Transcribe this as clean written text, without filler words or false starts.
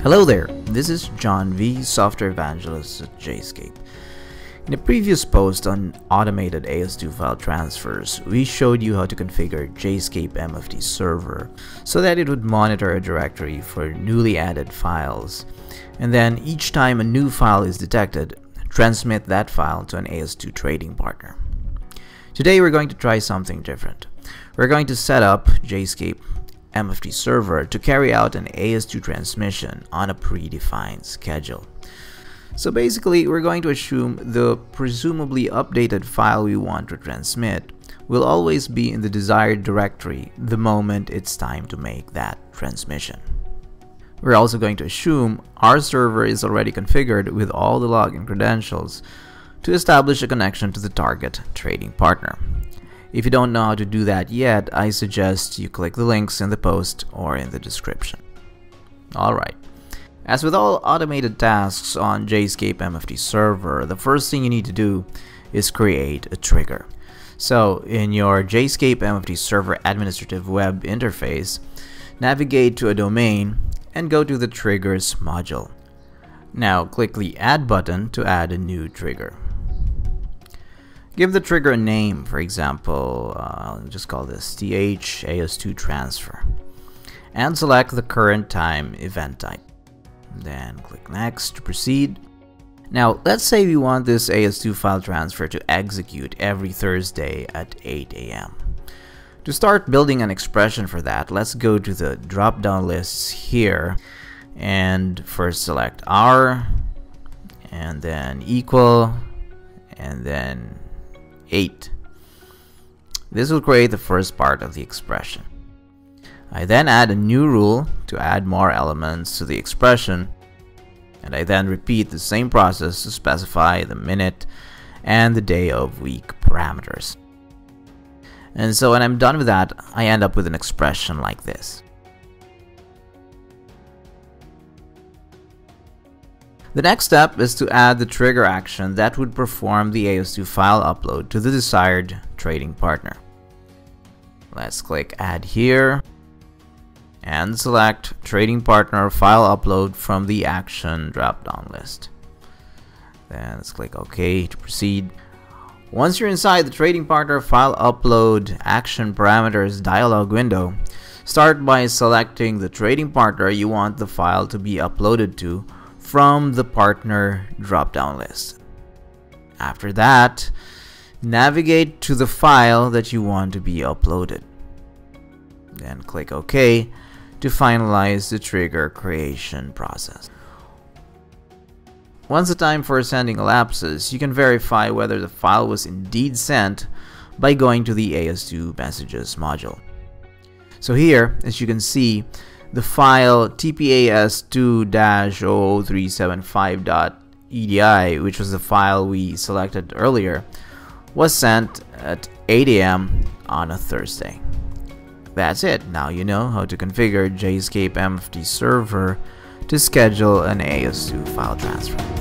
Hello there, this is John V, Software Evangelist at JSCAPE. In a previous post on automated AS2 file transfers, we showed you how to configure JSCAPE MFT server so that it would monitor a directory for newly added files, and then each time a new file is detected, transmit that file to an AS2 trading partner. Today we're going to try something different. We're going to set up JSCAPE MFT server to carry out an AS2 transmission on a predefined schedule. So basically, we're going to assume the presumably updated file we want to transmit will always be in the desired directory the moment it's time to make that transmission. We're also going to assume our server is already configured with all the login credentials to establish a connection to the target trading partner. If you don't know how to do that yet, I suggest you click the links in the post or in the description. Alright, as with all automated tasks on JSCAPE MFT server, the first thing you need to do is create a trigger. So in your JSCAPE MFT server administrative web interface, navigate to a domain and go to the triggers module. Now click the add button to add a new trigger. Give the trigger a name, for example, I'll just call this TH AS2 transfer, and select the current time event type. Then click next to proceed. Now let's say we want this AS2 file transfer to execute every Thursday at 8 AM. To start building an expression for that, let's go to the drop down lists here and first select hour and then equal and then 8. This will create the first part of the expression. I then add a new rule to add more elements to the expression, and I then repeat the same process to specify the minute and the day of week parameters. And so when I'm done with that, I end up with an expression like this. The next step is to add the trigger action that would perform the AS2 file upload to the desired trading partner. Let's click add here and select trading partner file upload from the action drop-down list. Then let's click OK to proceed. Once you're inside the trading partner file upload action parameters dialog window, start by selecting the trading partner you want the file to be uploaded to from the partner drop-down list. After that, navigate to the file that you want to be uploaded. Then click OK to finalize the trigger creation process. Once the time for sending elapses, you can verify whether the file was indeed sent by going to the AS2 messages module. So here, as you can see, the file tpas2-00375.edi, which was the file we selected earlier, was sent at 8 AM on a Thursday. That's it. Now you know how to configure JSCAPE MFT server to schedule an AS2 file transfer.